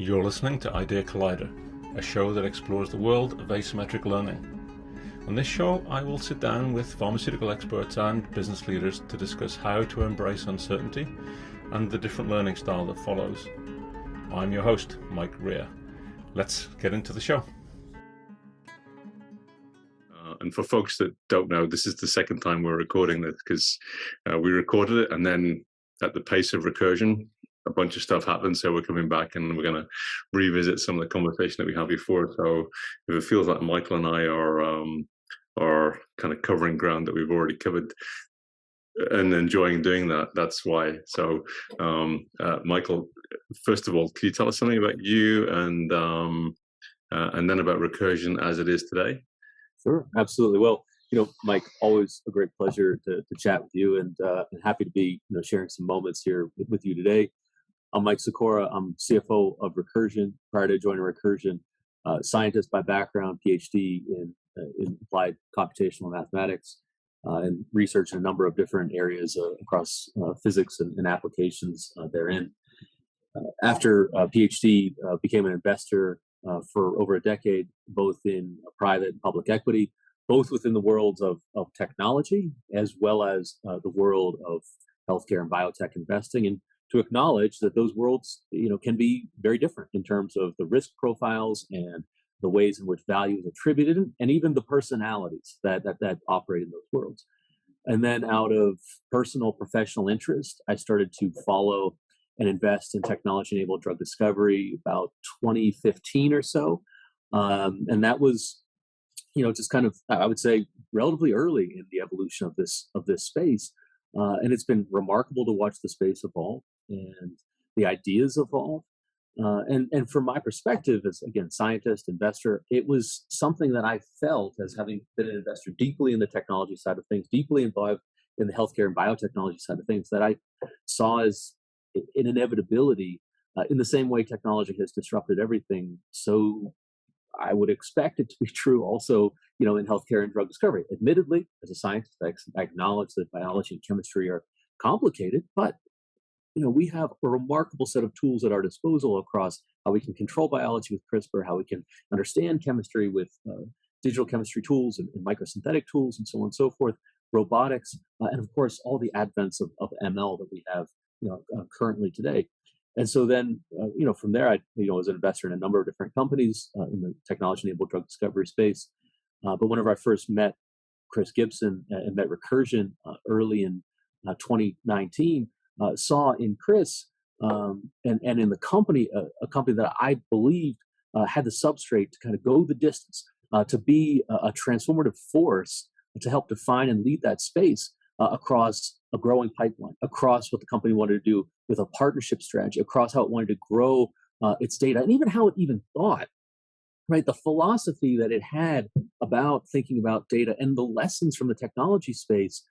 You're listening to Idea Collider, a show that explores the world of asymmetric learning. On this show, I will sit down with pharmaceutical experts and business leaders to discuss how to embrace uncertainty and the different learning style that follows. I'm your host, Mike Rea. Let's get into the show. And for folks that don't know, this is the second time we're recording this because we recorded it and then at the pace of Recursion, a bunch of stuff happened, so we're coming back and we're going to revisit some of the conversation that we had before. So if it feels like Michael and I are kind of covering ground that we've already covered and enjoying doing that, that's why. So Michael, first of all, can you tell us something about you and then about Recursion as it is today? Sure, absolutely. Well, Mike, always a great pleasure to chat with you, and happy to be sharing some moments here with you today. I'm Mike Secora. I'm CFO of Recursion. Prior to joining Recursion, scientist by background, PhD in applied computational mathematics, and research in a number of different areas across physics and applications therein. After PhD, became an investor for over a decade, both in private and public equity, both within the worlds of technology as well as the world of healthcare and biotech investing, and to acknowledge that those worlds, can be very different in terms of the risk profiles and the ways in which value is attributed, and even the personalities that operate in those worlds. And then, out of personal professional interest, I started to follow and invest in technology-enabled drug discovery about 2015 or so, and that was, just kind of, I would say, relatively early in the evolution of this space. And it's been remarkable to watch the space evolve and the ideas evolve. And from my perspective, as again, scientist, investor, it was something that I felt, as having been an investor deeply in the technology side of things, deeply involved in the healthcare and biotechnology side of things, that I saw as an inevitability. In the same way technology has disrupted everything, so I would expect it to be true also, in healthcare and drug discovery. Admittedly, as a scientist, I acknowledge that biology and chemistry are complicated, but we have a remarkable set of tools at our disposal across how we can control biology with CRISPR, how we can understand chemistry with digital chemistry tools and microsynthetic tools, and so on and so forth, robotics, and of course, all the advents of ML that we have currently today. And so then, from there, I was an investor in a number of different companies in the technology-enabled drug discovery space. But whenever I first met Chris Gibson and met Recursion early in 2019, saw in Chris and in the company, a company that I believed had the substrate to kind of go the distance, to be a transformative force to help define and lead that space across a growing pipeline, across what the company wanted to do with a partnership strategy, across how it wanted to grow its data, and even how it even thought, right? The philosophy that it had about thinking about data and the lessons from the technology space,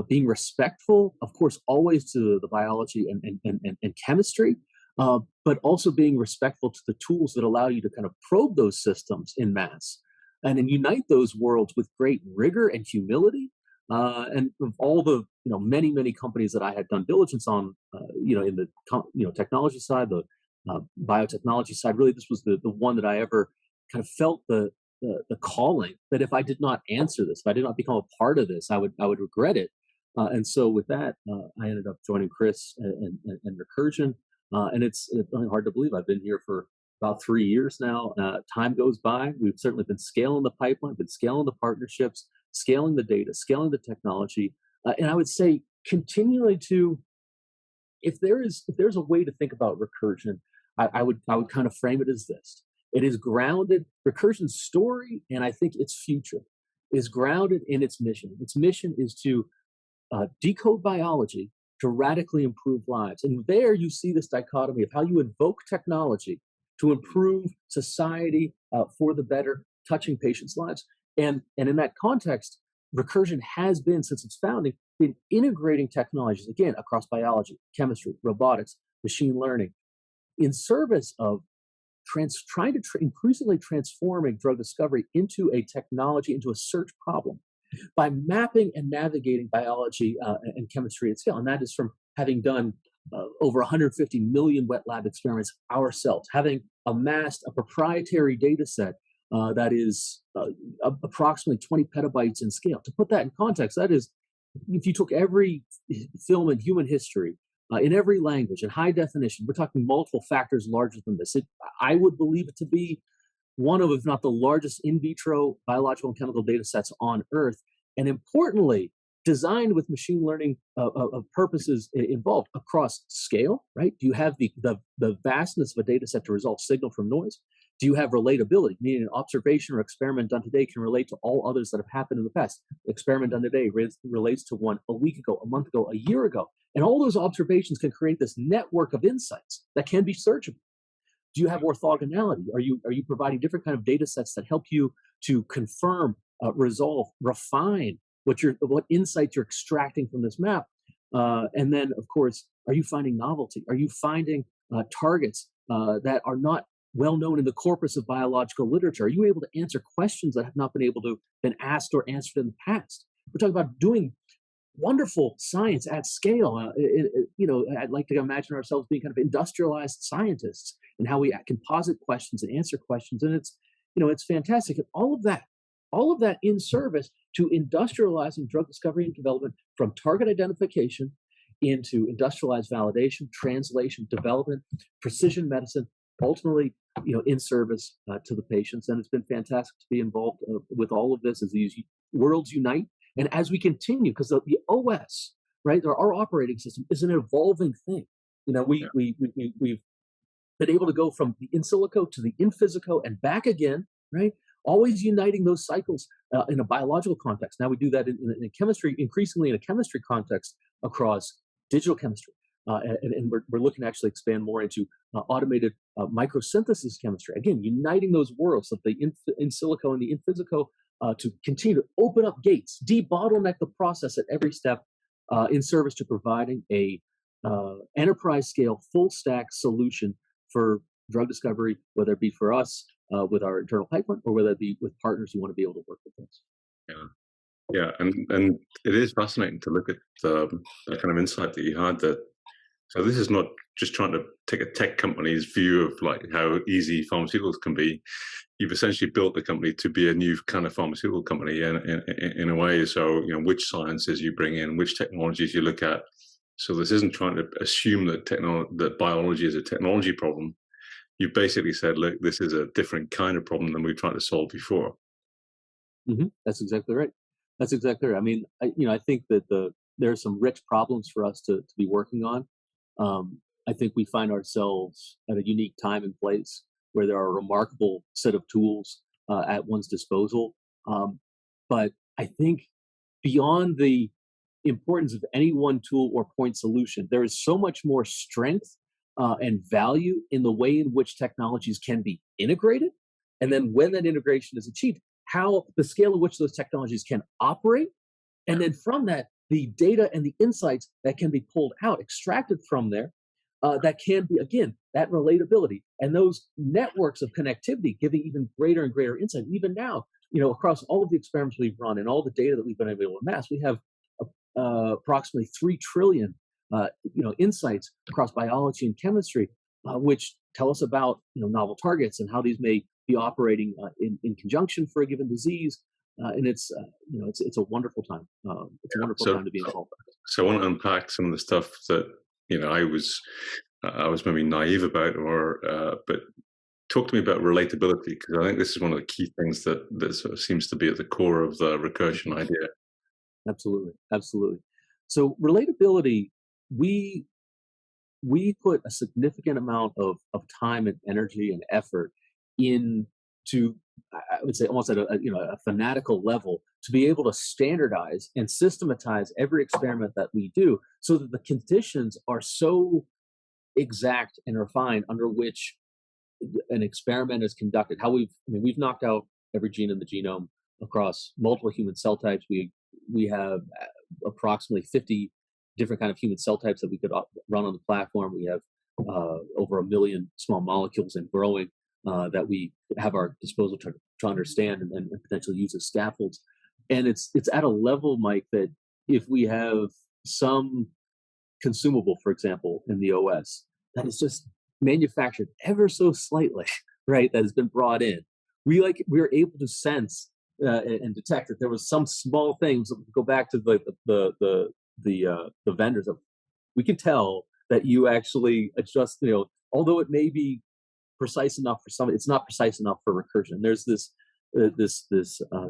being respectful, of course, always to the biology and chemistry, but also being respectful to the tools that allow you to kind of probe those systems in mass and then unite those worlds with great rigor and humility. And of all the many companies that I had done diligence on, in the technology side, the biotechnology side, really this was the one that I ever kind of felt the calling that if I did not answer this, if I did not become a part of this, I would regret it. And so with that, I ended up joining Chris and Recursion, and it's really hard to believe I've been here for about 3 years now. Time goes by. We've certainly been scaling the pipeline, been scaling the partnerships, scaling the data, scaling the technology, and I would say continually to, if there's a way to think about Recursion, I would kind of frame it as this: it is grounded. Recursion's story, and I think its future, is grounded in its mission. Its mission is to decode biology to radically improve lives, and there you see this dichotomy of how you invoke technology to improve society for the better, touching patients' lives. And in that context, Recursion has been, since its founding, been integrating technologies, again, across biology, chemistry, robotics, machine learning, in service of trying to increasingly transforming drug discovery into a technology, into a search problem, by mapping and navigating biology and chemistry at scale. And that is from having done over 150 million wet lab experiments ourselves, having amassed a proprietary data set that is approximately 20 petabytes in scale. To put that in context, that is, if you took every film in human history in every language in high definition, we're talking multiple factors larger than this. I would believe it to be one of, if not the largest in vitro biological and chemical data sets on Earth. And importantly, designed with machine learning purposes involved across scale, right? Do you have the vastness of a data set to resolve signal from noise? Do you have relatability, meaning an observation or experiment done today can relate to all others that have happened in the past? The experiment done today relates to one a week ago, a month ago, a year ago. And all those observations can create this network of insights that can be searchable. Do you have orthogonality? Are you providing different kind of data sets that help you to confirm, resolve, refine what insights you're extracting from this map? And then, of course, are you finding novelty? Are you finding targets that are not well known in the corpus of biological literature? Are you able to answer questions that have not been asked or answered in the past? We're talking about doing wonderful science at scale. I'd like to imagine ourselves being kind of industrialized scientists and how we can posit questions and answer questions. And it's fantastic. And all of that in service to industrializing drug discovery and development from target identification into industrialized validation, translation, development, precision medicine, ultimately, in service to the patients. And it's been fantastic to be involved with all of this as these worlds unite. And as we continue, because the OS, right, our operating system is an evolving thing. We've been able to go from the in silico to the in physico and back again, right? Always uniting those cycles in a biological context. Now we do that in chemistry, increasingly in a chemistry context across digital chemistry. And we're looking to actually expand more into automated microsynthesis chemistry. Again, uniting those worlds of the in silico and the in physico to continue to open up gates, debottleneck the process at every step in service to providing a enterprise scale, full stack solution for drug discovery, whether it be for us with our internal pipeline or whether it be with partners who want to be able to work with us. Yeah, and it is fascinating to look at the kind of insight that you had that. So this is not just trying to take a tech company's view of like how easy pharmaceuticals can be. You've essentially built the company to be a new kind of pharmaceutical company in a way. So, which sciences you bring in, which technologies you look at. So this isn't trying to assume that biology is a technology problem. You basically said, look, this is a different kind of problem than we've tried to solve before. Mm-hmm. That's exactly right. That's exactly right. I mean, I think that there are some rich problems for us to be working on. I think we find ourselves at a unique time and place where there are a remarkable set of tools at one's disposal. But I think beyond the importance of any one tool or point solution, there is so much more strength and value in the way in which technologies can be integrated. And then when that integration is achieved, how the scale at which those technologies can operate. And then from that, the data and the insights that can be pulled out, extracted from there, that can be, again, that relatability and those networks of connectivity giving even greater and greater insight. Even now, across all of the experiments we've run and all the data that we've been able to amass, we have approximately 3 trillion, insights across biology and chemistry, which tell us about, novel targets and how these may be operating in conjunction for a given disease. And it's a wonderful time. It's a wonderful time to be involved. So I want to unpack some of the stuff that I was maybe naive about, but talk to me about relatability, because I think this is one of the key things that sort of seems to be at the core of the recursion idea. Absolutely. So relatability, we put a significant amount of time and energy and effort into, I would say, almost at a fanatical level, to be able to standardize and systematize every experiment that we do, so that the conditions are so exact and refined under which an experiment is conducted. We've knocked out every gene in the genome across multiple human cell types. We have approximately 50 different kind of human cell types that we could run on the platform. We have over 1 million small molecules and growing that we have our disposal to understand and potentially use as scaffolds. And it's at a level, Mike, that if we have some consumable, for example, in the OS, that is just manufactured ever so slightly, right, that has been brought in, we were able to sense and detect that there was some small things. Go back to the vendors. We can tell that you actually adjust. Although it may be precise enough for some, it's not precise enough for recursion. There's this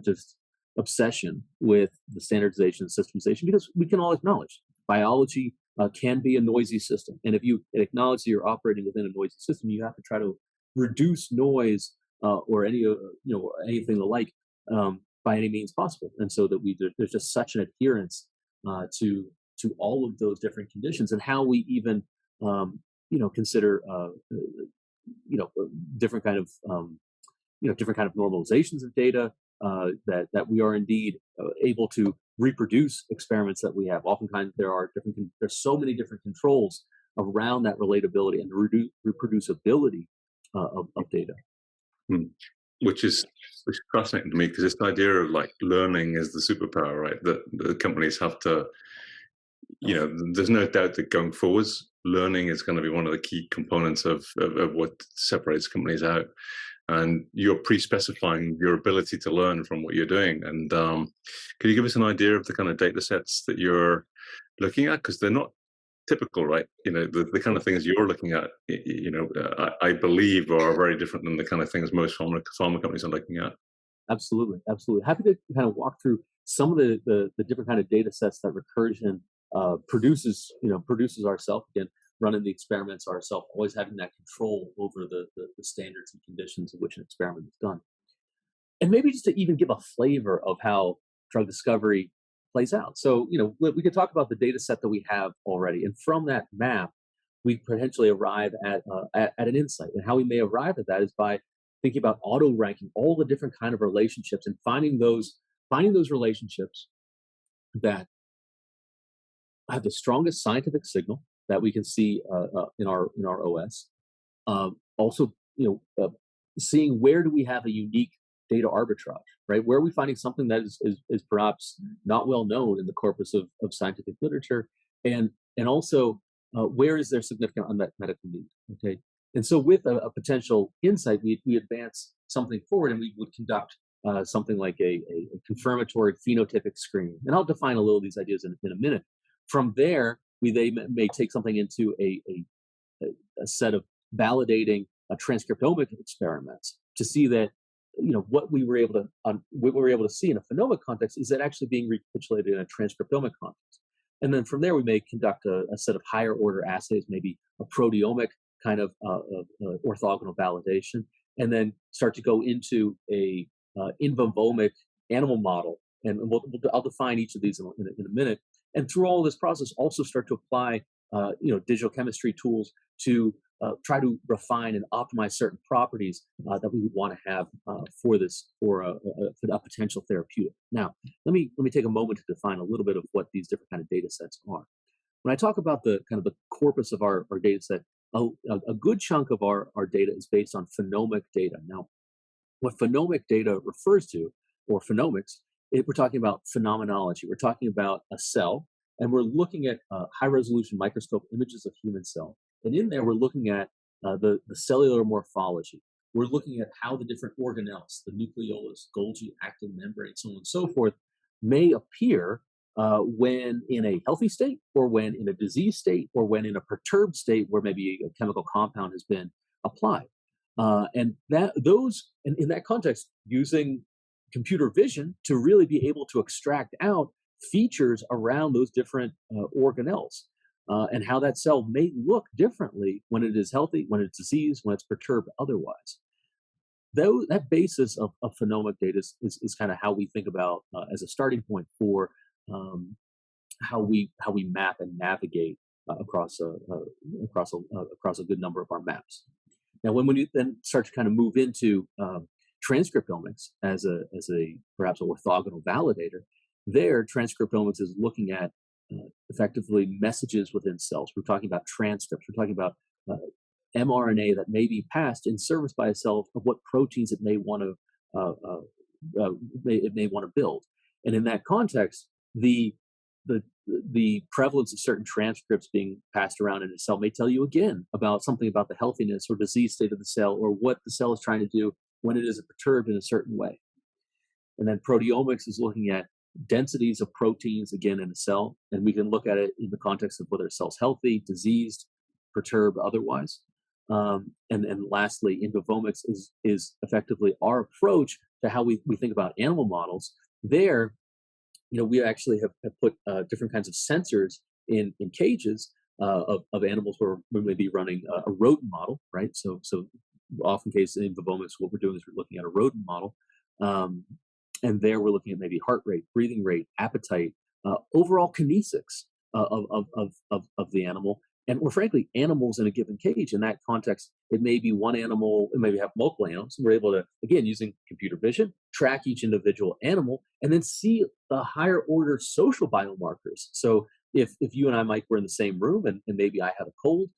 just obsession with the standardization and systemization because we can all acknowledge biology can be a noisy system, and if you acknowledge that you're operating within a noisy system, you have to try to reduce noise or anything the like by any means possible. And so that there's just such an adherence to all of those different conditions and how we even consider different kind of different kind of normalizations of data that we are indeed able to reproduce experiments that we have. Oftentimes there's so many different controls around that relatability and reproducibility of data. Which is fascinating to me because this idea of like learning is the superpower, right? That the companies have to, there's no doubt that going forwards, learning is going to be one of the key components of what separates companies out. And you're pre-specifying your ability to learn from what you're doing. And can you give us an idea of the kind of data sets that you're looking at? Because they're not typical, right? The kind of things you're looking at, I believe are very different than the kind of things most pharma companies are looking at. Absolutely. Happy to kind of walk through some of the different kind of data sets that Recursion produces ourselves. Again, running the experiments ourselves, always having that control over the standards and conditions in which an experiment is done. And maybe just to even give a flavor of how drug discovery plays out. So, we could talk about the data set that we have already. And from that map, we potentially arrive at an insight. And how we may arrive at that is by thinking about auto ranking all the different kind of relationships and finding those relationships that have the strongest scientific signal that we can see in our OS. Also, seeing where do we have a unique data arbitrage, right? Where are we finding something that is perhaps not well known in the corpus of scientific literature, and also where is there significant unmet medical need? Okay, and so with a potential insight, we advance something forward, and we would conduct something like a confirmatory phenotypic screening, and I'll define a little of these ideas in a minute. From there, they may take something into a set of validating transcriptomic experiments to see that what we were able to see in a phenomic context is that actually being recapitulated in a transcriptomic context. And then from there, we may conduct a set of higher order assays, maybe a proteomic kind of orthogonal validation, and then start to go into a in vivomic animal model. And I'll define each of these in a minute. And through all this process, also start to apply digital chemistry tools to try to refine and optimize certain properties that we would want to have for a potential therapeutic. Now, let me take a moment to define a little bit of what these different kind of data sets are. When I talk about the corpus of our data set, a good chunk of our data is based on phenomic data. Now, what phenomic data refers to, or phenomics, we're talking about phenomenology. We're talking about a cell, and we're looking at high-resolution microscope images of human cell. And in there, we're looking at the cellular morphology. We're looking at how the different organelles, the nucleolus, Golgi, actin membrane, so on and so forth, may appear when in a healthy state, or when in a disease state, or when in a perturbed state where maybe a chemical compound has been applied. And in that context, using computer vision to really be able to extract out features around those different organelles. And how that cell may look differently when it is healthy, when it's diseased, when it's perturbed otherwise. That basis of phenomic data is kind of how we think about as a starting point for how we map and navigate across a good number of our maps. Now, when you then start to kind of move into transcriptomics as perhaps an orthogonal validator, there transcriptomics is looking at effectively messages within cells. We're talking about transcripts. We're talking about mRNA that may be passed in service by a cell of what proteins it may want to build. And in that context, the the prevalence of certain transcripts being passed around in a cell may tell you again about something about the healthiness or disease state of the cell, or what the cell is trying to do when it is perturbed in a certain way. And then proteomics is looking at densities of proteins again in a cell, and we can look at it in the context of whether a cell's healthy, diseased, perturbed, otherwise. And lastly, infovomics is effectively our approach to how we think about animal models. There, we actually have put different kinds of sensors in cages of animals where we may be running a rodent model, right? So often case in infovomics, what we're doing is we're looking at a rodent model. And there we're looking at maybe heart rate, breathing rate, appetite, overall kinesics of the animal. And we're frankly animals in a given cage. In that context, it may be one animal, it may have multiple animals. We're able to, again, using computer vision, track each individual animal and then see the higher order social biomarkers. So if you and I, Mike, were in the same room and maybe I had a cold,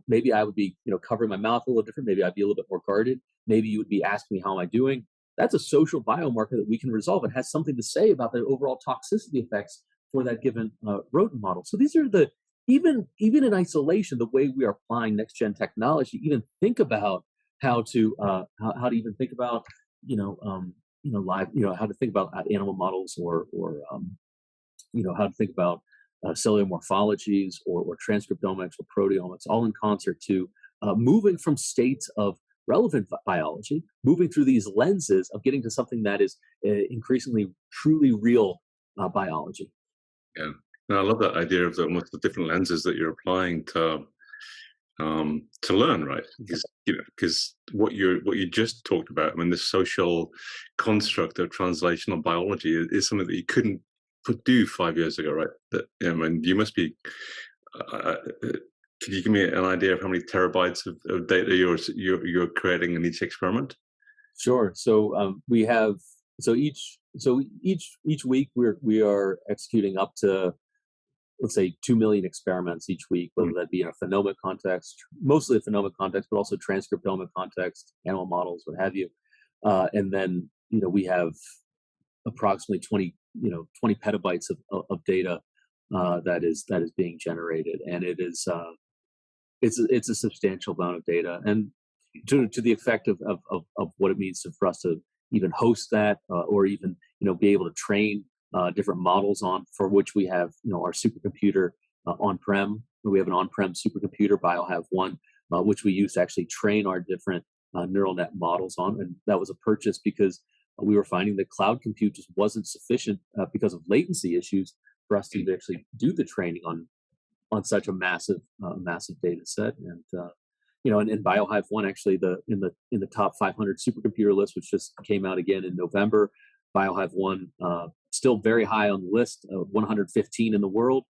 maybe I would be covering my mouth a little different. Maybe I'd be a little bit more guarded. Maybe you would be asking me, how am I doing? That's a social biomarker that we can resolve. It has something to say about the overall toxicity effects for that given rodent model. So these are the, even in isolation, the way we are applying next gen technology, even think about how to even think about live, how to think about animal models, or how to think about cellular morphologies or transcriptomics or proteomics, all in concert to moving from states of relevant biology, moving through these lenses of getting to something that is increasingly truly real biology. Yeah, and I love that idea of almost the different lenses that you're applying to learn, right? Because what you just talked about, I mean, the social construct of translational biology is something that you couldn't do 5 years ago, right? That, I mean, you must be. Can you give me an idea of how many terabytes of data you're creating in each experiment? Sure. So we have each week we are executing up to, let's say, 2 million experiments each week, whether that be in a phenomic context, mostly a phenomic context, but also transcriptomic context, animal models, what have you. And then we have approximately 20 petabytes of data that is being generated, and it is it's a substantial amount of data, and to the effect of what it means for us to even host that, or even be able to train different models on, for which we have our supercomputer on-prem. We have an on-prem supercomputer, BioHive-1, which we use to actually train our different neural net models on, and that was a purchase because we were finding that cloud compute just wasn't sufficient because of latency issues for us to actually do the training on such a massive data set. And and BioHive-1, actually, in the top 500 supercomputer list, which just came out again in November, BioHive-1 still very high on the list, 115 in the world,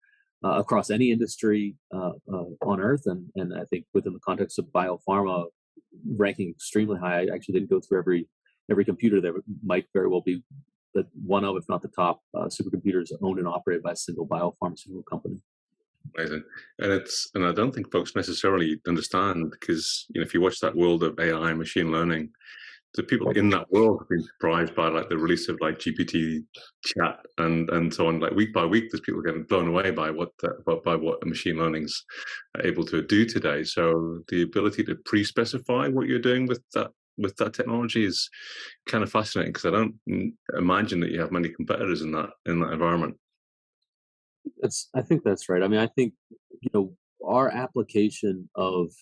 across any industry on Earth, and I think within the context of biopharma, ranking extremely high. I actually didn't go through every computer there, might very well be the one of, if not the top, supercomputers owned and operated by a single biopharmaceutical company. Amazing. And I don't think folks necessarily understand, because if you watch that world of AI and machine learning, the people in that world have been surprised by the release of GPT chat and so on. Week by week, there's people getting blown away by what machine learning's able to do today. So the ability to pre-specify what you're doing with that technology is kind of fascinating, because I don't imagine that you have many competitors in that environment. I think that's right. I mean, I think our application of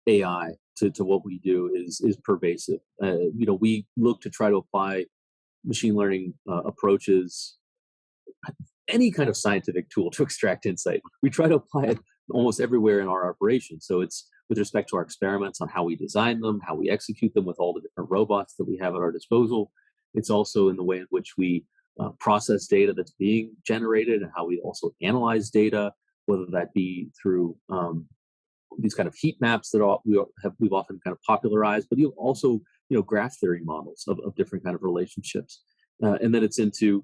AI to what we do is pervasive. We look to try to apply machine learning approaches, any kind of scientific tool to extract insight. We try to apply it almost everywhere in our operation. So it's with respect to our experiments, on how we design them, how we execute them with all the different robots that we have at our disposal. It's also in the way in which we process data that's being generated, and how we also analyze data, whether that be through these kind of heat maps that we've often kind of popularized, but you also graph theory models of different kind of relationships, and then it's into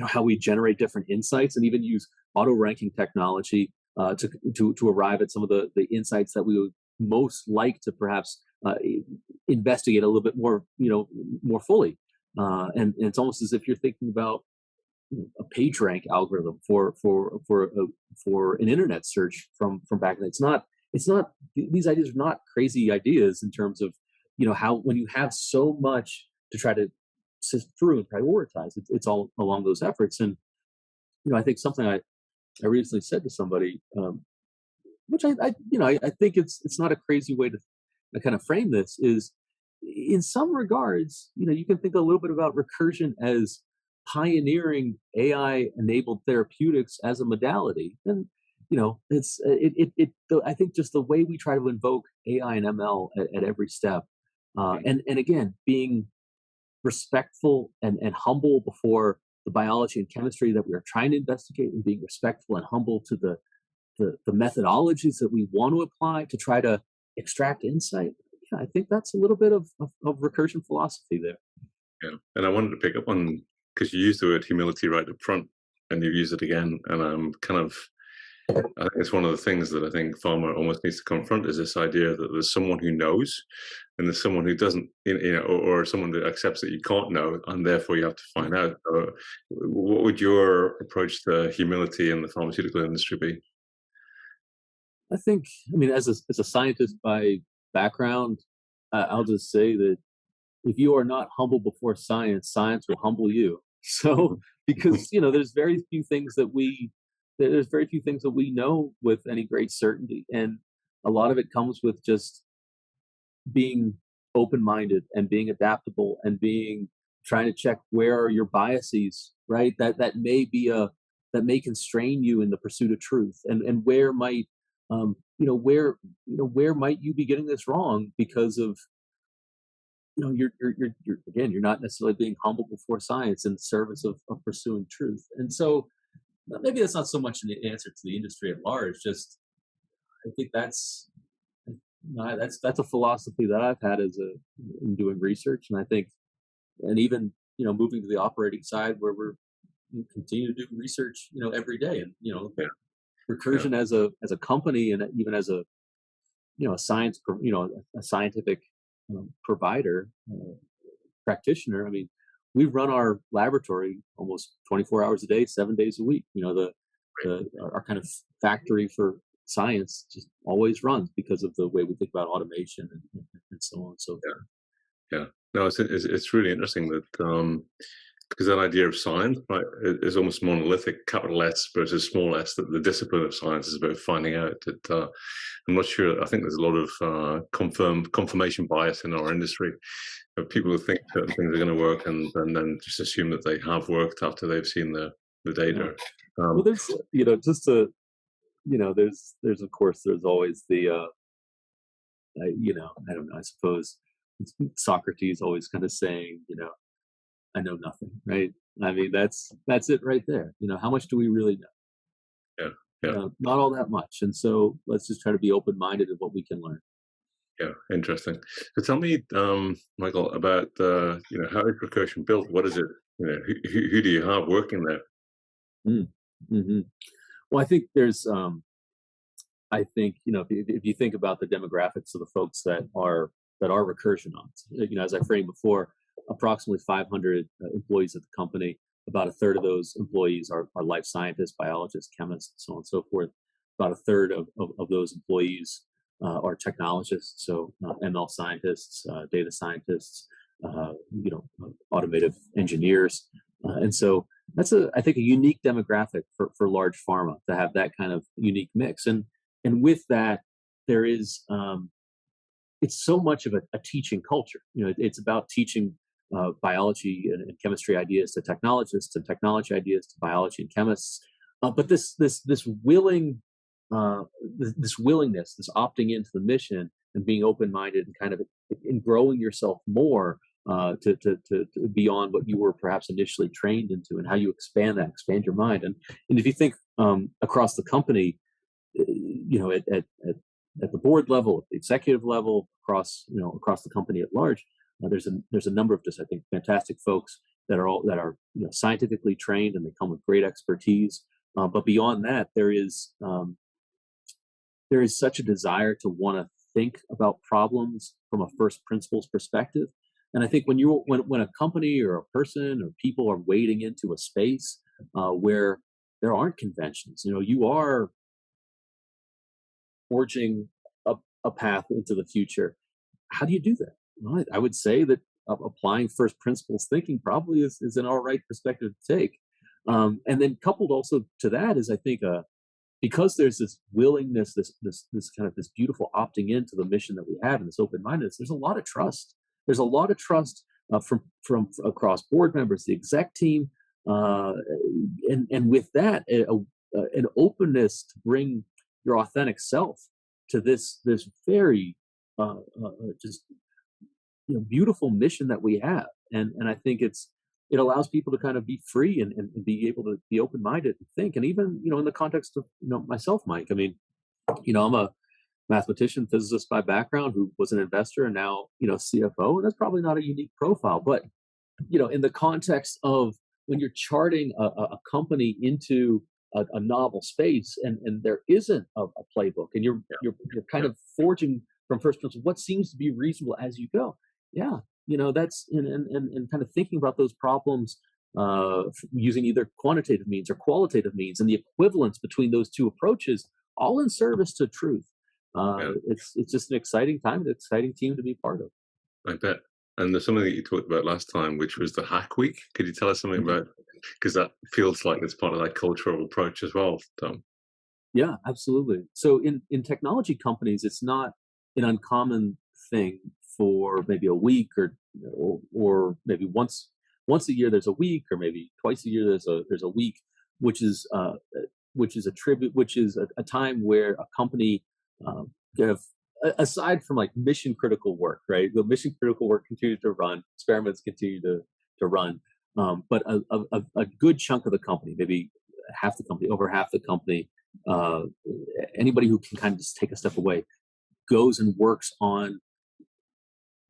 how we generate different insights, and even use auto ranking technology to arrive at some of the insights that we would most like to perhaps investigate a little bit more more fully. And it's almost as if you're thinking about a page rank algorithm for an internet search from back then. It's not these ideas are not crazy ideas in terms of how when you have so much to try to sift through and prioritize, it's all along those efforts. And I think something I recently said to somebody, which I think it's not a crazy way to kind of frame this, is in some regards, you can think a little bit about recursion as pioneering AI enabled therapeutics as a modality. And I think just the way we try to invoke AI and ML at every step, and again, being respectful and humble before the biology and chemistry that we are trying to investigate, and being respectful and humble to the methodologies that we want to apply to try to extract insight. Yeah, I think that's a little bit of recursion philosophy there. Yeah, and I wanted to pick up on, because you used the word humility right up front, and you use it again, and I think it's one of the things that I think pharma almost needs to confront, is this idea that there's someone who knows, and there's someone who doesn't, or someone that accepts that you can't know, and therefore you have to find out. What would your approach to humility in the pharmaceutical industry be? I mean, as a scientist by background, I'll just say that if you are not humble before science, science will humble you. So, because there's very few things that we know with any great certainty, and a lot of it comes with just being open-minded and being adaptable and trying to check where are your biases, right? That may constrain you in the pursuit of truth, and where might where might you be getting this wrong because of you're not necessarily being humble before science in service of pursuing truth. And so maybe that's not so much an answer to the industry at large. Just I think that's a philosophy that I've had in doing research, and I think, and even moving to the operating side where we continue to do research every day, and Yeah. Recursion as a company, and even as a a scientific provider, practitioner. I mean, we run our laboratory almost 24 hours a day, 7 days a week. Our kind of factory for science just always runs because of the way we think about automation and so on and so forth. Yeah, no, it's really interesting that because that idea of science, right, is almost monolithic, capital S versus small s. That the discipline of science is about finding out. That I'm not sure. I think there's a lot of confirmation bias in our industry. People who think certain things are going to work, and then just assume that they have worked after they've seen the data. Well, there's just there's of course there's always the I don't know, I suppose it's Socrates always kind of saying, I know nothing, right? I mean, that's it right there. How much do we really know? Yeah. Not all that much. And so let's just try to be open-minded of what we can learn. Yeah, interesting. So tell me, Michael, about how is Recursion built? What is it? Who do you have working there? Mm-hmm. Well, I think if you think about the demographics of the folks that are Recursion on, as I framed before, approximately 500 employees at the company. About a third of those employees are life scientists, biologists, chemists, so on and so forth. About a third of those employees are technologists, so ML scientists, data scientists, automotive engineers, and so that's I think a unique demographic for large pharma to have that kind of unique mix. And with that, there is it's so much of a teaching culture. It's about teaching biology and chemistry ideas to technologists, and technology ideas to biology and chemists. But this willingness, this opting into the mission and being open-minded and kind of in growing yourself more to beyond what you were perhaps initially trained into, and how you expand your mind. And if you think across the company, at the board level, at the executive level, across the company at large, there's a number of just, I think, fantastic folks that are scientifically trained, and they come with great expertise. But beyond that, there is such a desire to want to think about problems from a first principles perspective. And I think when a company or a person or people are wading into a space, where there aren't conventions. You are forging a path into the future. How do you do that? Well, I would say that applying first principles thinking probably is an all right perspective to take. And then coupled also to that is, I think, because there's this willingness, this kind of this beautiful opting into the mission that we have, and this open mindedness. There's a lot of trust. There's a lot of trust from across board members, the exec team, and with that, an openness to bring your authentic self to this very just beautiful mission that we have. And I think it allows people to kind of be free and be able to be open minded and think. And even in the context of myself, Mike. I mean, I'm a mathematician, physicist by background who was an investor and now CFO, and that's probably not a unique profile. But in the context of when you're charting a company into a novel space, and there isn't a playbook, and you're kind of forging from first principles what seems to be reasonable as you go. Yeah, that's and kind of thinking about those problems using either quantitative means or qualitative means, and the equivalence between those two approaches, all in service to truth. It's just an exciting time, an exciting team to be part of. I bet. And there's something that you talked about last time, which was the Hack Week. Could you tell us something about? Because that feels like it's part of that cultural approach as well, Tom. Yeah, absolutely. So in technology companies, it's not an uncommon thing for maybe a week or maybe once a year there's a week, or maybe twice a year there's a week, which is a time where a company kind of, aside from like mission critical work, right? The mission critical work continues to run, experiments continue to run, but a good chunk of the company, maybe half the company, over half the company, anybody who can kind of just take a step away, goes and works on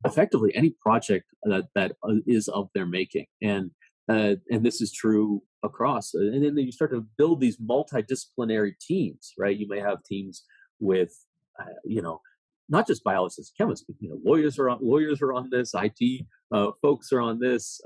effectively any project that is of their making, and this is true across. And then you start to build these multidisciplinary teams, right? You may have teams with, not just biologists and chemists, but lawyers are on this, IT folks are on this,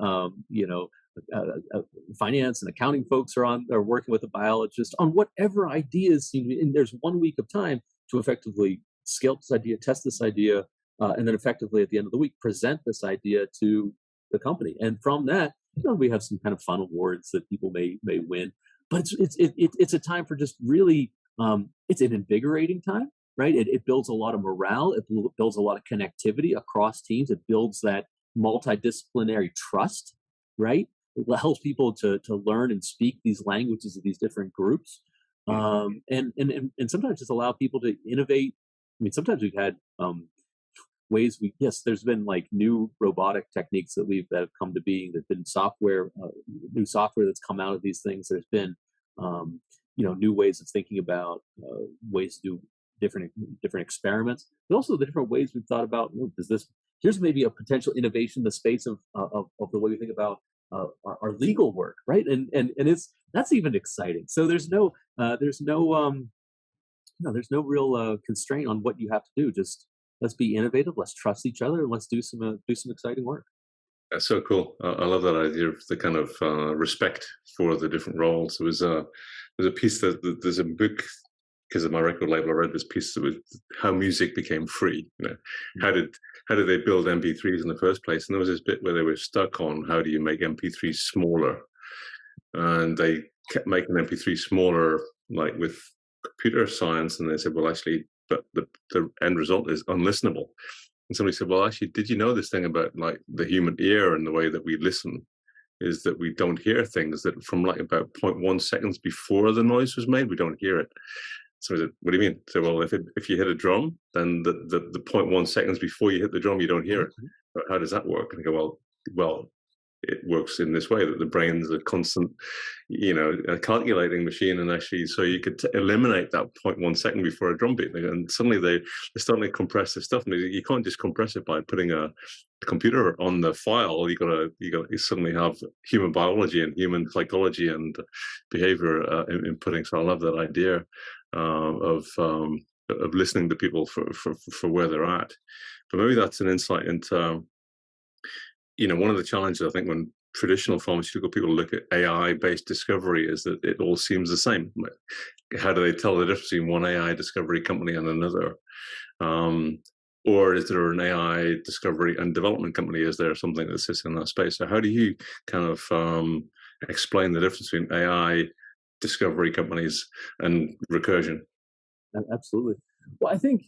finance and accounting folks are working with a biologist on whatever ideas seem to be. And there's 1 week of time to effectively scale this idea, test this idea, and then effectively at the end of the week present this idea to the company. And from that, we have some kind of fun awards that people may win. But it's a time for just really, it's an invigorating time, right? It builds a lot of morale. It builds a lot of connectivity across teams. It builds that multidisciplinary trust, right? It helps people to learn and speak these languages of these different groups, and sometimes just allow people to innovate. I mean, sometimes we've had ways there's been like new robotic techniques that have come to being. There's been new software that's come out of these things. There's been new ways of thinking about ways to do different experiments, but also the different ways we've thought about, here's maybe a potential innovation in the space of the way we think about our legal work, right? And that's even exciting. So there's no real constraint on what you have to do. Just let's be innovative, let's trust each other, and let's do some exciting work. That's so cool. I love that idea of the kind of respect for the different roles. There's a piece there's a book, because of my record label, I read this piece that was how music became free. How did they build MP3s in the first place? And there was this bit where they were stuck on how do you make MP3s smaller, and they kept making MP3s smaller, like with computer science. And they said, well, actually, but the end result is unlistenable. And somebody said, well, actually, did you know this thing about like the human ear and the way that we listen is that we don't hear things that from like about 0.1 seconds before the noise was made, we don't hear it. So I said, what do you mean? So, well, if you hit a drum, then the 0.1 seconds before you hit the drum, you don't hear it. But how does that work? And I go, well, it works in this way, that the brain's a constant, a calculating machine, and actually, so you could eliminate that 0.1 second before a drum beat, and suddenly they're starting to compress this stuff. And you can't just compress it by putting a computer on the file. You suddenly have human biology and human psychology and behavior inputting. So I love that idea of listening to people for where they're at. But maybe that's an insight into. One of the challenges, I think, when traditional pharmaceutical people look at AI-based discovery is that it all seems the same. How do they tell the difference between one AI discovery company and another? Or is there an AI discovery and development company? Is there something that sits in that space? So how do you kind of explain the difference between AI discovery companies and Recursion? Absolutely. Well, I think,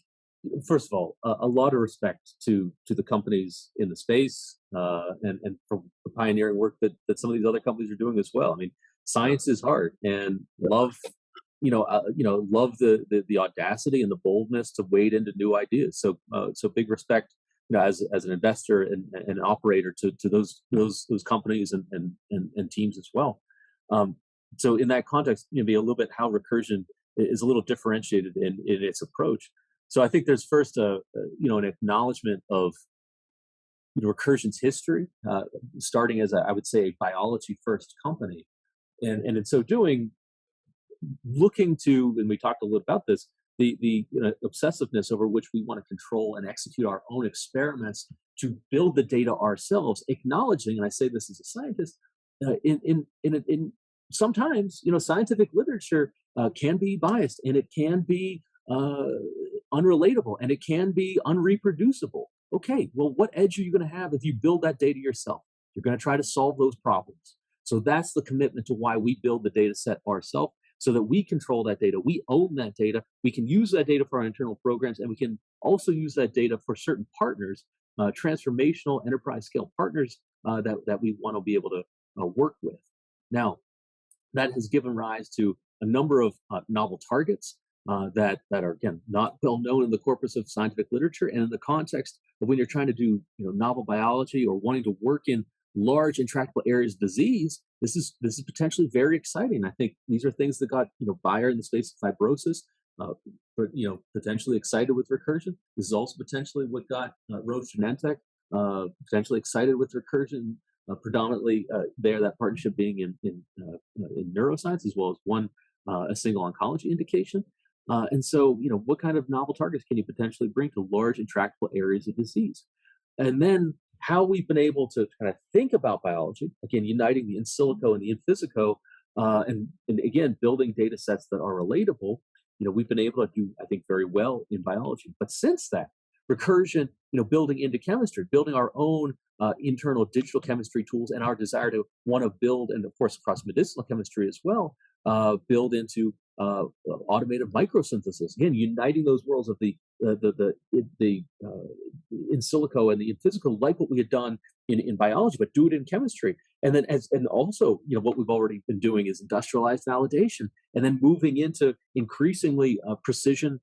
first of all, a lot of respect to the companies in the space, and for the pioneering work that some of these other companies are doing as well. I mean, science is hard, and love, love the audacity and the boldness to wade into new ideas. So big respect, as an investor and an operator to those companies and teams as well. So in that context, be a little bit how Recursion is a little differentiated in its approach. So I think there's first an acknowledgement of Recursion's history, starting as I would say a biology first company, and in so doing, looking to, and we talked a little about this, the obsessiveness over which we want to control and execute our own experiments to build the data ourselves, acknowledging, and I say this as a scientist, in sometimes scientific literature can be biased, and it can be unrelatable, and it can be unreproducible. Okay, well, what edge are you going to have if you build that data yourself? You're going to try to solve those problems. So that's the commitment to why we build the data set ourselves, so that we control that data, we own that data, we can use that data for our internal programs, and we can also use that data for certain partners, transformational enterprise scale partners that we want to be able to work with. Now, that has given rise to a number of novel targets that are, again, not well known in the corpus of scientific literature, and in the context of when you're trying to do novel biology or wanting to work in large intractable areas of disease. This is potentially very exciting. I think these are things that got Bayer in the space of fibrosis, potentially excited with Recursion. This is also potentially what got Roche Genentech potentially excited with Recursion. Predominantly there, that partnership being in neuroscience, as well as a single oncology indication. And so, what kind of novel targets can you potentially bring to large intractable areas of disease? And then how we've been able to kind of think about biology, again, uniting the in silico and the in physico, and again, building data sets that are relatable. We've been able to do, I think, very well in biology. But since that, Recursion, building into chemistry, building our own internal digital chemistry tools, and our desire to want to build, and of course across medicinal chemistry as well, build into automated microsynthesis. Again, uniting those worlds of the in silico and the in physical, like what we had done in biology, but do it in chemistry. And then also, what we've already been doing is industrialized validation, and then moving into increasingly precision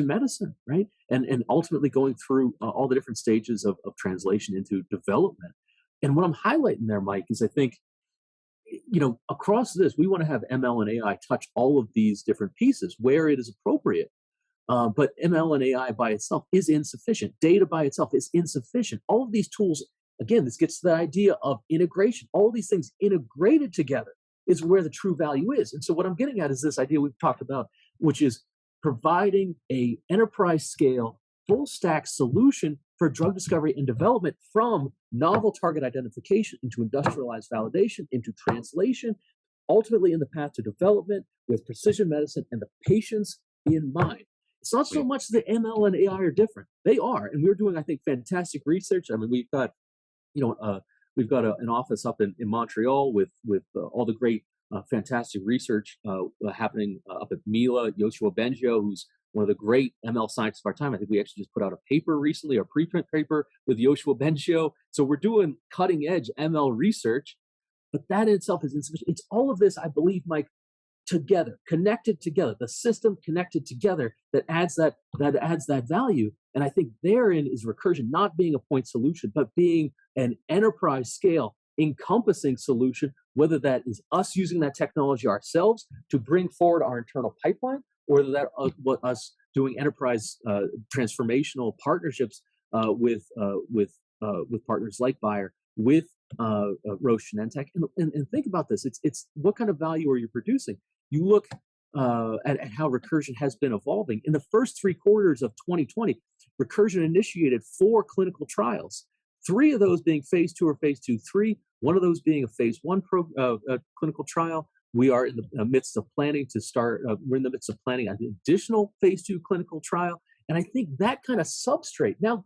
medicine, right? And ultimately going through all the different stages of translation into development. And what I'm highlighting there, Mike, is I think, across this, we want to have ML and AI touch all of these different pieces where it is appropriate. But ML and AI by itself is insufficient. Data by itself is insufficient. All of these tools, again, this gets to the idea of integration. All these things integrated together is where the true value is. And so what I'm getting at is this idea we've talked about, which is providing a enterprise scale, full stack solution for drug discovery and development, from novel target identification into industrialized validation, into translation, ultimately in the path to development with precision medicine and the patients in mind. It's not so much that ML and AI are different. They are, and we're doing, I think, fantastic research. I mean, we've got, an office up in Montreal with all the great, fantastic research happening up at Mila. Yoshua Bengio, who's one of the great ML scientists of our time. I think we actually just put out a paper recently, a preprint paper with Yoshua Bengio. So we're doing cutting edge ML research, but that in itself is insufficient. It's all of this, I believe, Mike, together, connected together, the system connected together that adds that value. And I think therein is Recursion not being a point solution, but being an enterprise scale encompassing solution, whether that is us using that technology ourselves to bring forward our internal pipeline, or whether that us doing enterprise transformational partnerships with partners like Bayer, with Roche Genentech, and think about this. It's what kind of value are you producing? You look at how Recursion has been evolving. In the first 3 quarters of 2020, Recursion initiated 4 clinical trials. 3 of those being phase 2 or phase 2/3, one of those being a phase 1 clinical trial. We are in the midst of planning to start. We're in the midst of planning an additional phase 2 clinical trial, and I think that kind of substrate. Now,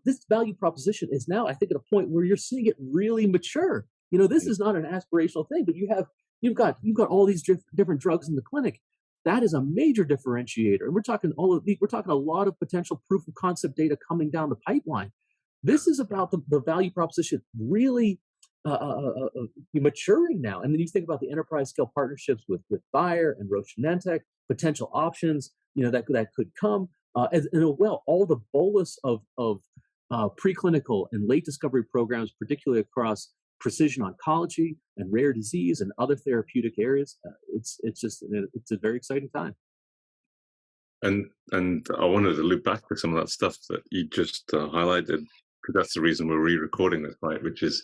this value proposition is now, I think, at a point where you're seeing it really mature. This is not an aspirational thing, but you've got all these different drugs in the clinic. That is a major differentiator, and we're talking a lot of potential proof of concept data coming down the pipeline. This is about the value proposition really maturing now. And then you think about the enterprise scale partnerships with Bayer and Roche Genentech, potential options, that could come, all the bolus of preclinical and late discovery programs, particularly across precision oncology and rare disease and other therapeutic areas. It's a very exciting time. And I wanted to loop back to some of that stuff that you just highlighted, because that's the reason we're re-recording this, right? Which is,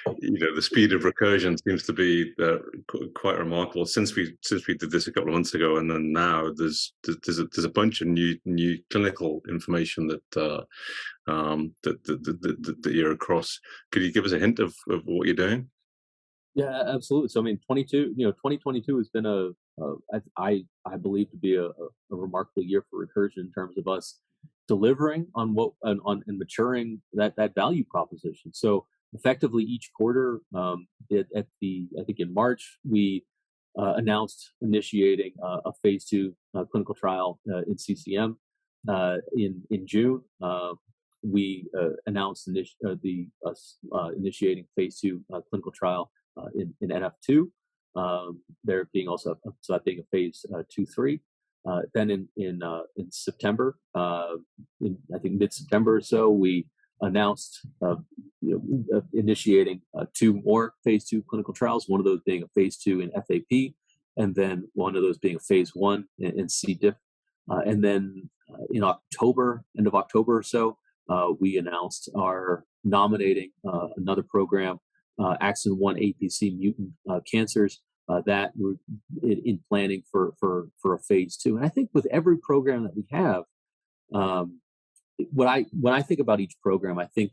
the speed of recursion seems to be quite remarkable since we did this a couple of months ago, and then now there's a bunch of new clinical information that you're across. Could you give us a hint of what you're doing? Yeah, absolutely. So, I mean, 2022 has been I believe to be a remarkable year for Recursion in terms of us delivering on and maturing that value proposition. So effectively each quarter, I think in March, we announced initiating a phase 2 clinical trial in CCM. In June, we announced initiating phase 2 clinical trial in NF2. There being also that being a phase 2/3. Then in September, I think mid-September or so, we announced initiating 2 more phase 2 clinical trials. One of those being a phase 2 in FAP, and then one of those being a phase 1 in C. diff. And then in October, end of October or so, we announced our nominating another program, Axon 1 APC mutant cancers, that we're in planning for a phase 2. And I think with every program that we have, when I think about each program, I think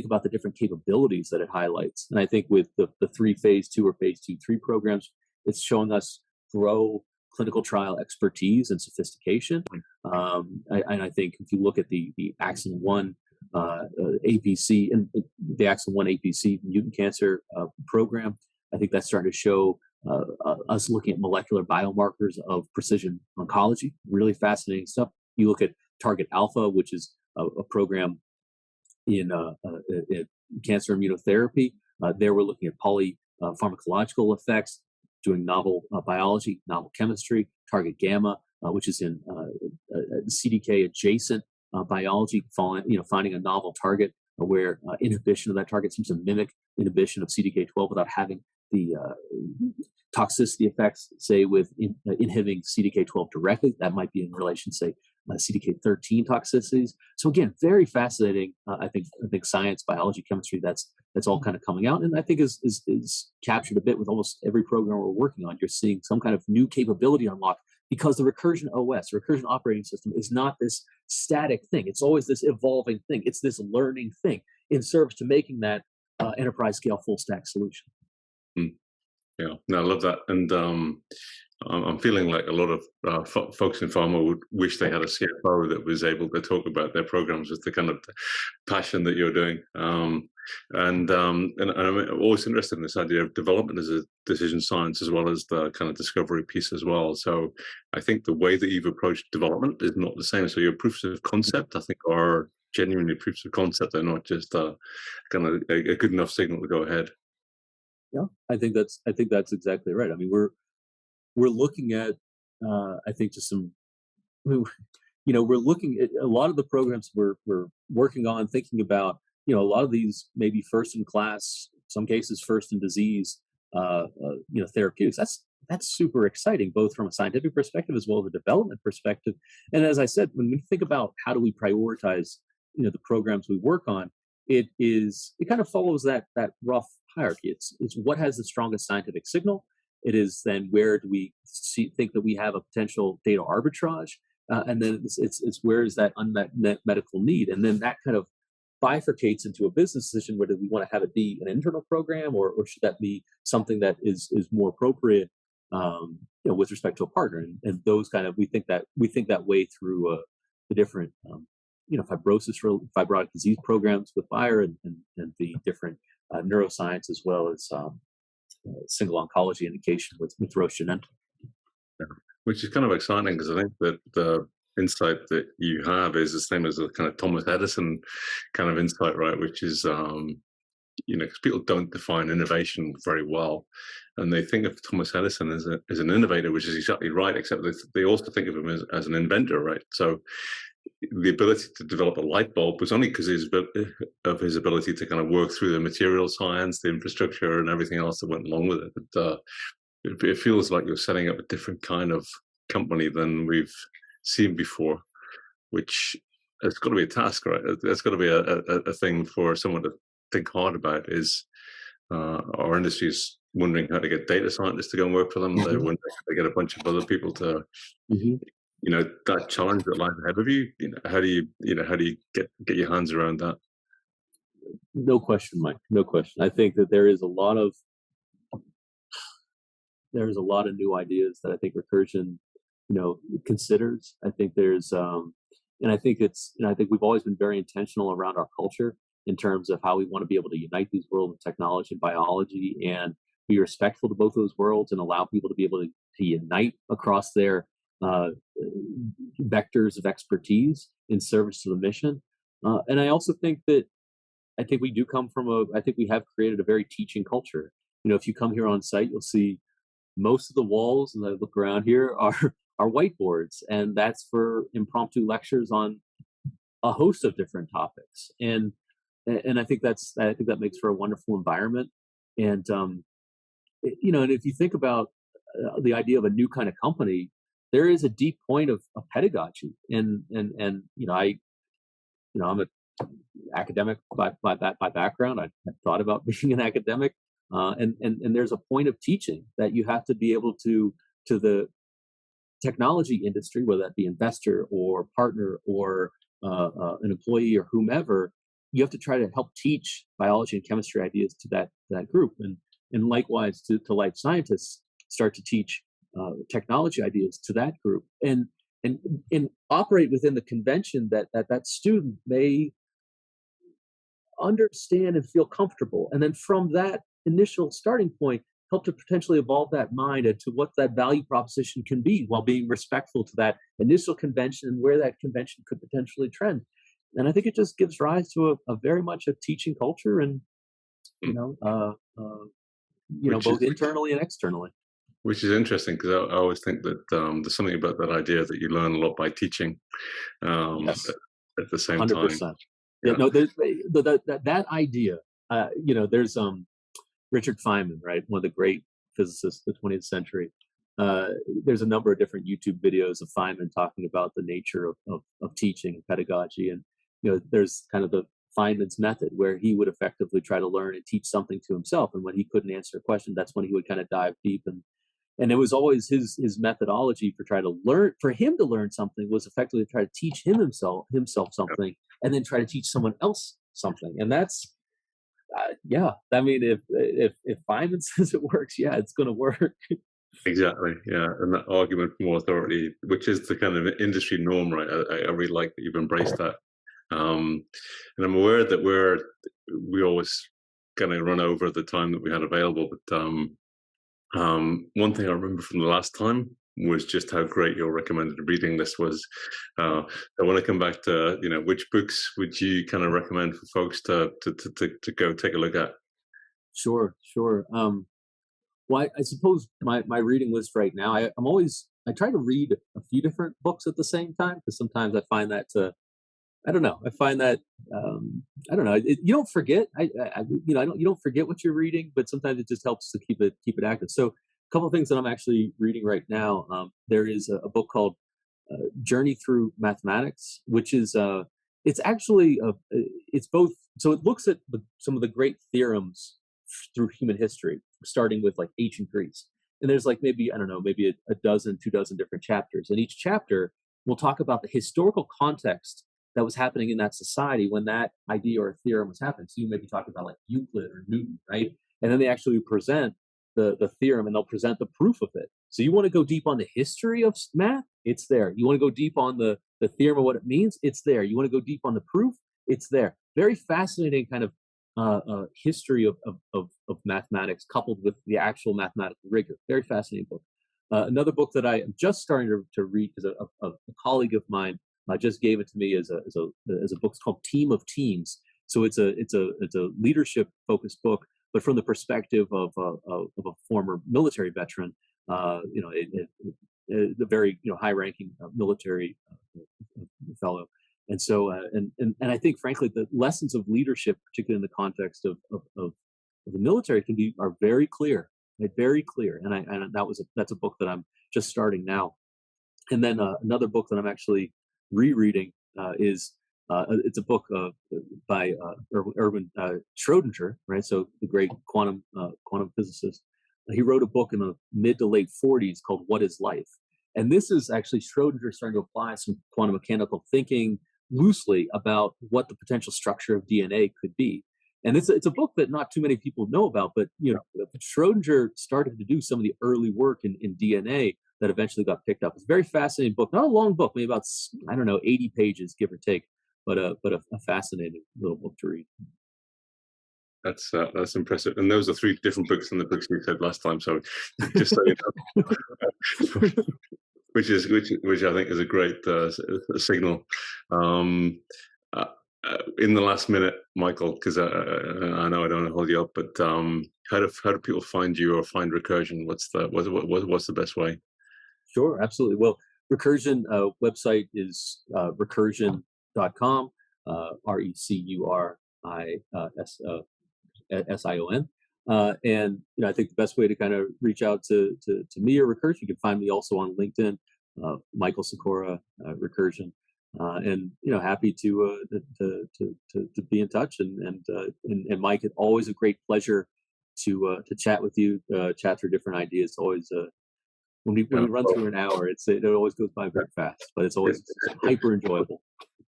about the different capabilities that it highlights. And I think with the 3 phase 2 or phase 2/3 programs, it's showing us grow clinical trial expertise and sophistication. And I think if you look at the Axon 1 APC and the Axon 1 APC mutant cancer program, I think that's starting to show us looking at molecular biomarkers of precision oncology. Really fascinating stuff. You look at Target Alpha, which is a program in cancer immunotherapy. There we're looking at pharmacological effects, doing novel biology, novel chemistry. Target Gamma, which is in CDK adjacent biology, finding a novel target where inhibition of that target seems to mimic inhibition of CDK12 without having the toxicity effects, say, with inhibiting CDK12 directly. That might be in relation, say, CDK13 toxicities. So again, very fascinating. I think science, biology, chemistry. That's all kind of coming out, and I think is captured a bit with almost every program we're working on. You're seeing some kind of new capability unlocked because the Recursion OS, Recursion operating system, is not this static thing. It's always this evolving thing. It's this learning thing in service to making that enterprise scale full stack solution. Yeah, no, I love that, and I'm feeling like a lot of folks in pharma would wish they had a CFO that was able to talk about their programs with the kind of passion that you're doing. And I'm always interested in this idea of development as a decision science as well as the kind of discovery piece as well. So I think the way that you've approached development is not the same. So your proofs of concept, I think, are genuinely proofs of concept. They're not just kind of a good enough signal to go ahead. Yeah, I think that's exactly right. I mean, we're looking at I think just we're looking at a lot of the programs we're working on, thinking about a lot of these maybe first in class, some cases first in disease, therapeutics. That's super exciting, both from a scientific perspective as well as a development perspective. And as I said, when we think about how do we prioritize the programs we work on, it kind of follows that rough hierarchy. It's what has the strongest scientific signal. It is then where do we think that we have a potential data arbitrage, and then it's where is that unmet medical need, and then that kind of bifurcates into a business decision, whether we want to have it be an internal program, or should that be something that is more appropriate, with respect to a partner, and those kind of, we think that way through the different, fibrotic disease programs with Bayer, and the different neuroscience, as well as single oncology indication with Roche Genentech. Yeah. Which is kind of exciting, because I think that the insight that you have is the same as a kind of Thomas Edison kind of insight, right? Which is, because people don't define innovation very well, and they think of Thomas Edison as an innovator, which is exactly right, except they also think of him as an inventor, right? So the ability to develop a light bulb was only because of his ability to kind of work through the material science, the infrastructure, and everything else that went along with it. But it feels like you're setting up a different kind of company than we've seen before, which it's got to be a task, right? That's got to be a thing for someone to think hard about. Is our industry is wondering how to get data scientists to go and work for them. They're wondering how to get a bunch of other people to, that challenge that lies ahead of you. How do you get your hands around that? No question, Mike. No question. I think that there is a lot of new ideas that I think Recursion, considers. I think there's, and I think I think we've always been very intentional around our culture in terms of how we want to be able to unite these worlds of technology and biology, and be respectful to both those worlds, and allow people to be able to unite across their vectors of expertise in service to the mission. And I also think that we do come from I think we have created a very teaching culture. If you come here on site, you'll see most of the walls, and I look around here, are whiteboards, and that's for impromptu lectures on a host of different topics. And I think that makes for a wonderful environment. And and if you think about the idea of a new kind of company, there is a deep point of pedagogy, and I'm an academic by background. I thought about being an academic, and there's a point of teaching that you have to be able to the technology industry, whether that be investor or partner or an employee or whomever. You have to try to help teach biology and chemistry ideas to that group, and likewise to life scientists, start to teach technology ideas to that group, and operate within the convention that student may understand and feel comfortable, and then from that initial starting point, help to potentially evolve that mind into what that value proposition can be, while being respectful to that initial convention and where that convention could potentially trend. And I think it just gives rise to a very much a teaching culture, and both internally and externally. Which is interesting, because I always think that there's something about that idea that you learn a lot by teaching. Yes. At the same 100%. time. Yeah. No, that idea. There's Richard Feynman, right? One of the great physicists of the 20th century. There's a number of different YouTube videos of Feynman talking about the nature of teaching and pedagogy, and there's kind of the Feynman's method, where he would effectively try to learn and teach something to himself, and when he couldn't answer a question, that's when he would kind of dive deep, and it was always his methodology for him to learn something was effectively to try to teach himself something, and then try to teach someone else something. And that's I mean, if Feynman says it works, it's going to work. Exactly. Yeah. And that argument for more authority, which is the kind of industry norm, right? I really like that you've embraced that. And I'm aware that we always kind of run over the time that we had available. But one thing I remember from the last time was just how great your recommended reading list was. I want to come back to, which books would you kind of recommend for folks to go take a look at? Sure. Well, I suppose my reading list right now, I try to read a few different books at the same time, because sometimes I find that I don't know. I find that I don't know. You don't forget. You don't forget what you're reading, but sometimes it just helps to keep it active. So, a couple of things that I'm actually reading right now. There is a book called Journey Through Mathematics, which is it's actually it's both. So it looks at some of the great theorems through human history, starting with like ancient Greece. And there's like maybe a dozen, 2 dozen different chapters, and each chapter will talk about the historical context that was happening in that society when that idea or theorem was happening. So you may be talking about like Euclid or Newton, right? And then they actually present the theorem and they'll present the proof of it. So you want to go deep on the history of math? It's there. You want to go deep on the theorem of what it means? It's there. You want to go deep on the proof? It's there. Very fascinating kind of history of mathematics coupled with the actual mathematical rigor. Very fascinating book. Another book that I am just starting to read because a colleague of mine just gave it to me as a book. It's called Team of Teams. So it's a leadership focused book, but from the perspective of a former military veteran, a very high ranking military fellow. And so, and I think, frankly, the lessons of leadership, particularly in the context of the military, are very clear, right? Very clear. And that's a book that I'm just starting now. And then another book that I'm actually rereading is it's a book by Erwin Schrödinger, right? So the great quantum physicist. He wrote a book in the mid to late 40s called "What Is Life?" And this is actually Schrödinger starting to apply some quantum mechanical thinking loosely about what the potential structure of DNA could be. And it's a book that not too many people know about, but Schrödinger started to do some of the early work in DNA that eventually got picked up. It's a very fascinating book, not a long book, maybe about 80 pages, give or take, but a fascinating little book to read. That's impressive. And those are 3 different books than the books you said last time. So just so you know. Which I think is a great signal. In the last minute, Michael, because I know I don't want to hold you up, but how do people find you or find Recursion? What's the best way? Sure, absolutely. Well, Recursion website is recursion.com, RECURISION. And I think the best way to kind of reach out to me or Recursion, you can find me also on LinkedIn, Michael Secora, Recursion, and happy to be in touch. And Mike, it's always a great pleasure to chat with you, chat through different ideas. It's always when we run through an hour, it always goes by very fast, but it's always hyper enjoyable.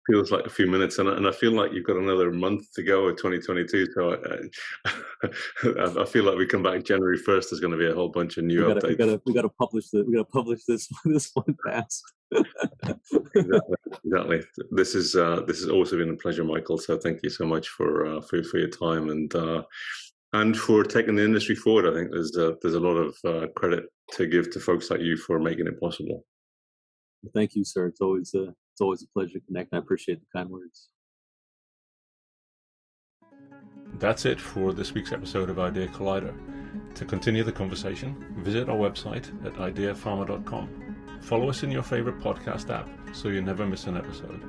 Feels like a few minutes, and I feel like you've got another month to go of 2022. So I feel like we come back January 1st. There's going to be a whole bunch of new updates. We got to publish this one fast. Exactly. This has also been a pleasure, Michael. So thank you so much for your time and for taking the industry forward. I think there's a lot of credit to give to folks like you for making it possible. Well, thank you, sir. It's always a pleasure to connect. I appreciate the kind words. That's it for this week's episode of Idea Collider. To continue the conversation, visit our website at ideapharma.com. Follow us in your favorite podcast app so you never miss an episode.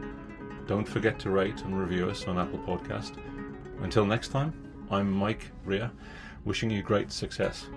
Don't forget to rate and review us on Apple Podcast. Until next time, I'm Mike Rea, wishing you great success.